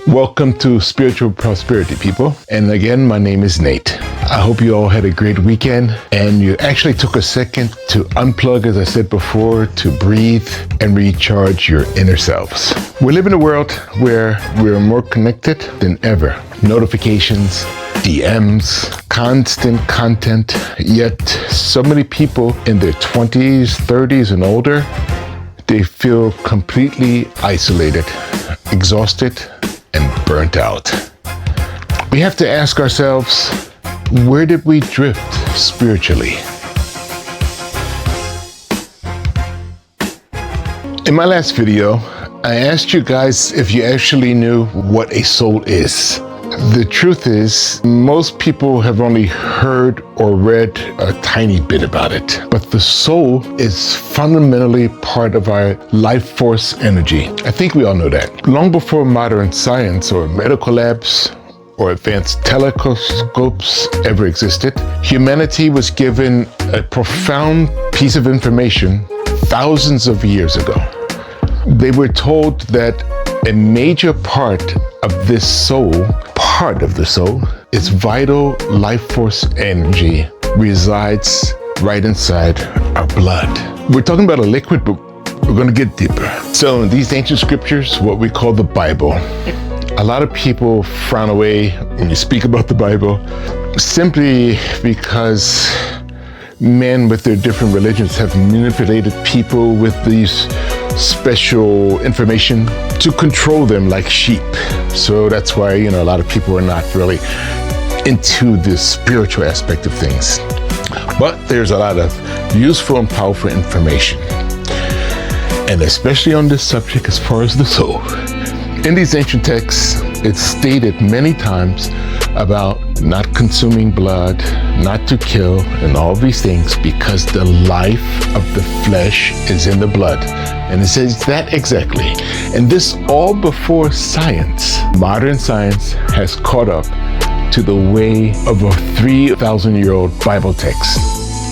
Welcome to Spiritual Prosperity, people. And again, my name is Nate. I hope you all had a great weekend and you actually took a second to unplug, as I said before, to breathe and recharge your inner selves. We live in a world where we're more connected than ever. Notifications, DMs, constant content, yet so many people in their 20s, 30s, and older, they feel completely isolated, exhausted, and burnt out. We have to ask ourselves, where did we drift spiritually? In my last video, I asked you guys if you actually knew what a soul is. The truth is, most people have only heard or read a tiny bit about it. But the soul is fundamentally part of our life force energy. I think we all know that. Long before modern science or medical labs or advanced telescopes ever existed, humanity was given a profound piece of information thousands of years ago. They were told that a major part of this soul, is vital life force energy resides right inside our blood. We're talking about a liquid, but we're going to get deeper. So in these ancient scriptures, what we call the Bible, a lot of people frown away when you speak about the Bible simply because men with their different religions have manipulated people with these special information to control them like sheep. So that's why, a lot of people are not really into the spiritual aspect of things. But there's a lot of useful and powerful information. And especially on this subject as far as the soul. In these ancient texts, it's stated many times about not consuming blood, not to kill, and all these things because the life of the flesh is in the blood. And it says that exactly. And this all before science. Modern science has caught up to the way of a 3,000-year-old Bible text.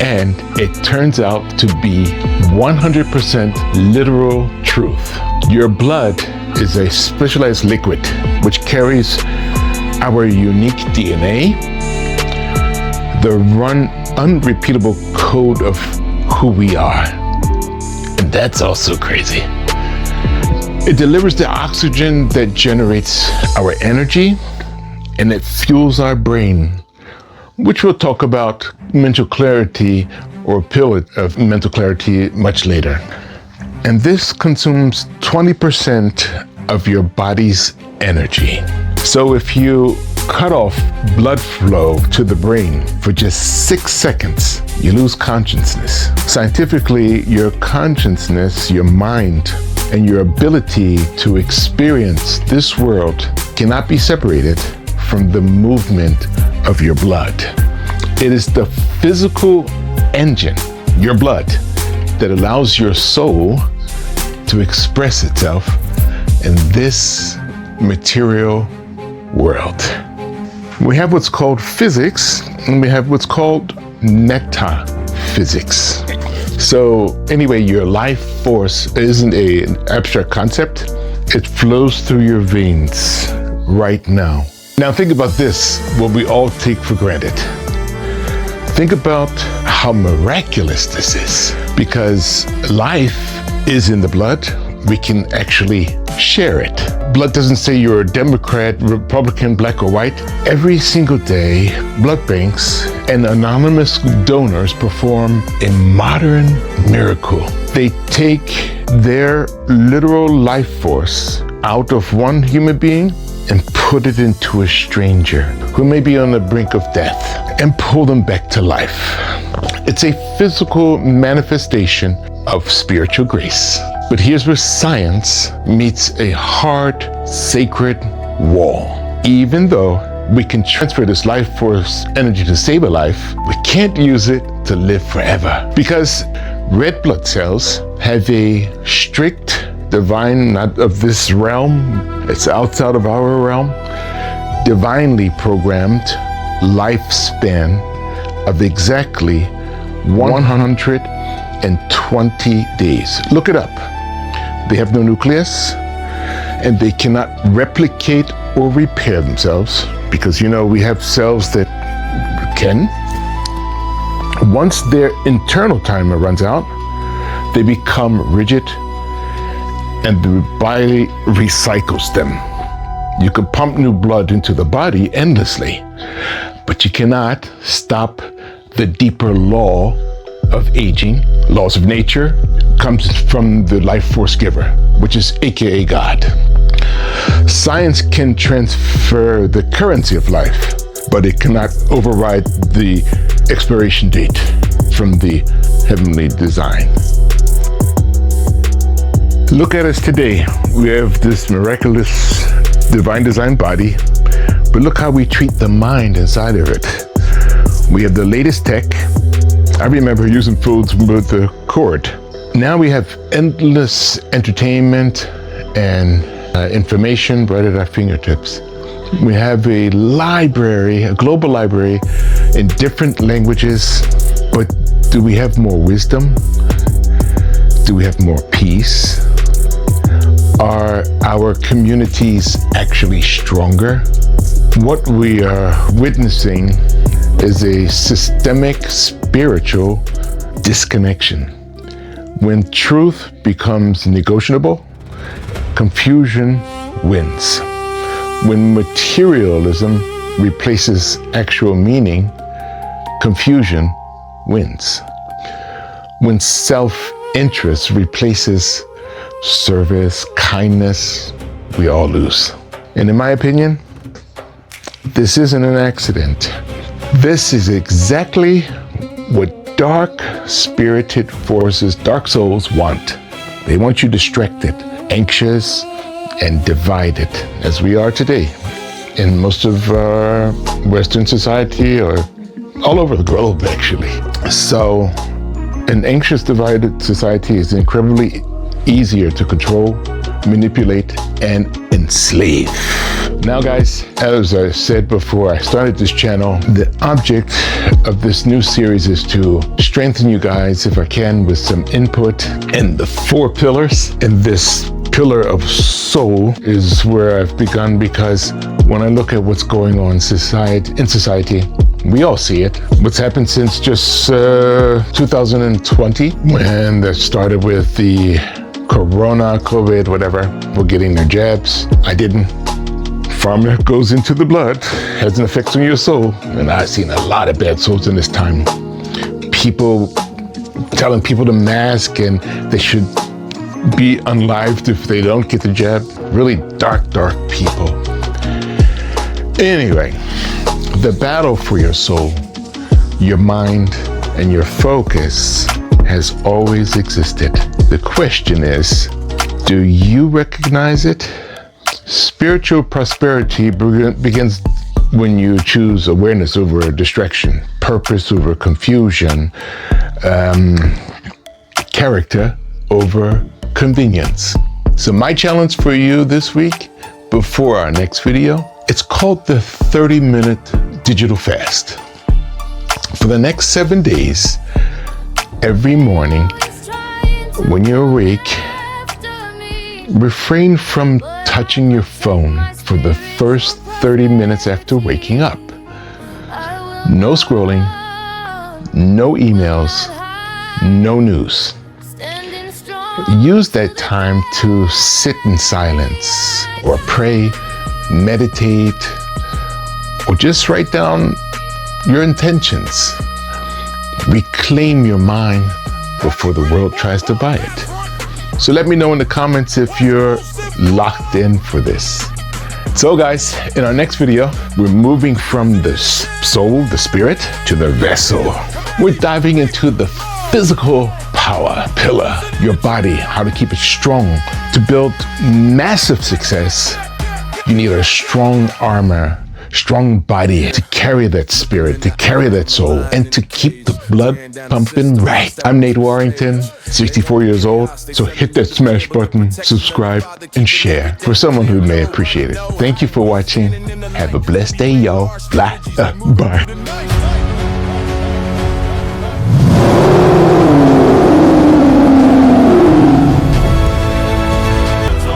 And it turns out to be 100% literal truth. Your blood is a specialized liquid which carries our unique DNA, the unrepeatable code of who we are. And that's also crazy. It delivers the oxygen that generates our energy, and it fuels our brain, which we'll talk about mental clarity or pill of mental clarity much later. And this consumes 20% of your body's energy. So if you cut off blood flow to the brain for just 6 seconds, you lose consciousness. Scientifically, your consciousness, your mind, and your ability to experience this world cannot be separated from the movement of your blood. It is the physical engine, your blood, that allows your soul to express itself in this material world. We have what's called physics, and we have what's called metaphysics. So anyway, your life force isn't an abstract concept. It flows through your veins right now. Now think about this, what we all take for granted. Think about how miraculous this is, because life is in the blood. We can actually share it. Blood doesn't say you're a Democrat, Republican, black or white. Every single day, blood banks and anonymous donors perform a modern miracle. They take their literal life force out of one human being and put it into a stranger who may be on the brink of death and pull them back to life. It's a physical manifestation of spiritual grace. But here's where science meets a hard, sacred wall. Even though we can transfer this life force energy to save a life, we can't use it to live forever. Because red blood cells have a strict, divine, not of this realm, it's outside of our realm, divinely programmed lifespan of exactly 120 days. Look it up. They have no nucleus. and they cannot replicate or repair themselves, because we have cells that can. Once their internal timer runs out, they become rigid and the body recycles them. You can pump new blood into the body endlessly, but you cannot stop the deeper law of aging. Laws of nature comes from the life force giver, which is AKA God. Science can transfer the currency of life, but it cannot override the expiration date from the heavenly design. Look at us today. We have this miraculous divine design body, but look how we treat the mind inside of it. We have the latest tech. I remember using foods with the cord. Now we have endless entertainment and information right at our fingertips. We have a library, a global library in different languages, but do we have more wisdom? Do we have more peace? Are our communities actually stronger? What we are witnessing is a systemic spiritual disconnection. When truth becomes negotiable, confusion wins. When materialism replaces actual meaning, confusion wins. When self-interest replaces service, kindness, we all lose. And in my opinion, this isn't an accident. This is exactly what dark-spirited forces, dark souls want. They want you distracted, anxious, and divided, as we are today in most of our Western society, or all over the globe, actually. So, an anxious, divided society is incredibly easier to control, manipulate, and enslave. Now guys, as I said before I started this channel, the object of this new series is to strengthen you guys, if I can, with some input. And the 4 pillars, and this pillar of soul is where I've begun, because when I look at what's going on in society, we all see it. What's happened since just 2020, when that started with the Corona, COVID, whatever. We're getting their jabs. I didn't. Pharma goes into the blood, has an effect on your soul. And I've seen a lot of bad souls in this time. People telling people to mask and they should be unlived if they don't get the jab. Really dark people. Anyway, the battle for your soul, your mind, and your focus has always existed. The question is, do you recognize it? Spiritual prosperity begins when you choose awareness over distraction, purpose over confusion, character over convenience. So my challenge for you this week, before our next video, it's called the 30-minute digital fast. For the next 7 days, every morning, when you're awake, refrain from touching your phone for the first 30 minutes after waking up. No scrolling, no emails, no news. Use that time to sit in silence, or pray, meditate, or just write down your intentions. Reclaim your mind before the world tries to buy it. So let me know in the comments if you're locked in for this. So guys, in our next video, we're moving from the soul, the spirit, to the vessel. We're diving into the physical power pillar, your body, how to keep it strong. To build massive success, you need a strong armor, strong body to carry that spirit, to carry that soul, and to keep the blood pumping right. I'm Nate Warrington, 64 years old, so hit that smash button, subscribe, and share for someone who may appreciate it. Thank you for watching. Have a blessed day, y'all. Bye.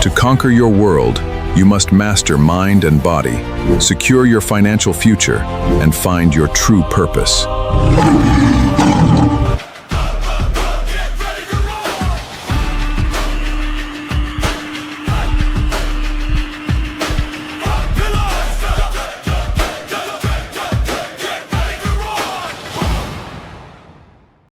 To conquer your world, you must master mind and body, secure your financial future, and find your true purpose.